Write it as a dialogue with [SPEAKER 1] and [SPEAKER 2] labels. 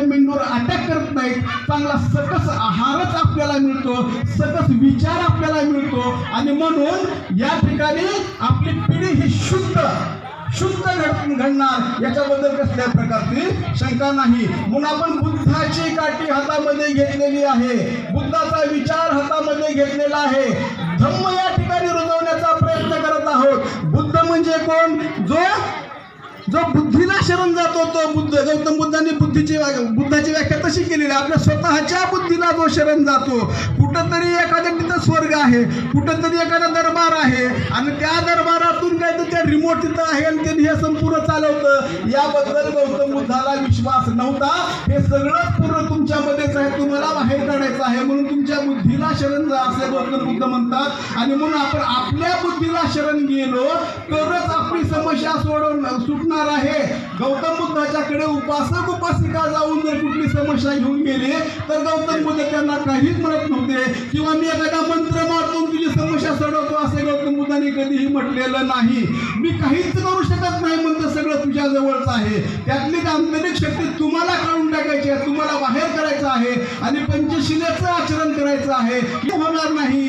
[SPEAKER 1] मेंदूवर अटॅक करत नाहीत. चांगला सकस आहारच आपल्याला मिळतो, सकस विचार आपल्याला मिळतो. आणि म्हणून या ठिकाणी आपली पिढी ही शुद्ध घडणार याच्याबद्दल कसल्या प्रकारची शंका नाही. म्हणून आपण बुद्धाची काठी हातामध्ये घेतलेली आहे, बुद्धाचा विचार हातामध्ये घेतलेला आहे, धम्म या ठिकाणी रुजवण्याचा प्रयत्न करत आहोत. बुद्ध म्हणजे कोण? जो बुद्धीला शरण जातो तो बुद्ध. गौतम बुद्धांनी बुद्धाची व्याख्या तशी केलेली आहे, आपल्या स्वतःच्या बुद्धीला जो शरण जातो. कुठंतरी एखाद्या तिथं स्वर्ग आहे, कुठंतरी एखादा दरबार आहे आणि त्या दरबारातून काय तर त्या रिमोट तिथं आहे आणि त्यांनी हे संपूर्ण चालवतं. याबद्दल गौतम बुद्धाला विश्वास नव्हता. हे सगळं पूर्ण तुमच्यामध्येच आहे, तुम्हाला बाहेर काढायचं आहे. म्हणून तुमच्या बुद्धीला शरण जा असे गौतम बुद्ध म्हणतात. आणि म्हणून आपण आपल्या बुद्धीला शरण गेलो तरच आपली समस्या सुटणार आहे. गौतम बुद्धाच्याकडे उपासक उपासिका जाऊन जर कुठली समस्या घेऊन गेले तर गौतम बुद्ध त्यांना काहीच म्हणत नव्हते, किंवा मी एखादा मंत्र मारतो तुझी समस्या सोडवतो असे गौतम बुद्धांनी कधीही म्हटलेलं नाही. मी काहीच करू शकत नाही म्हणतं, सगळं तुझ्या जवळच आहे. त्यातली आंतरिक शक्ती तुम्हाला काढून टाकायची आहे, तुम्हाला बाहेर करायचं आहे आणि पंचशिलेचं आचरण करायचं आहे. होणार नाही.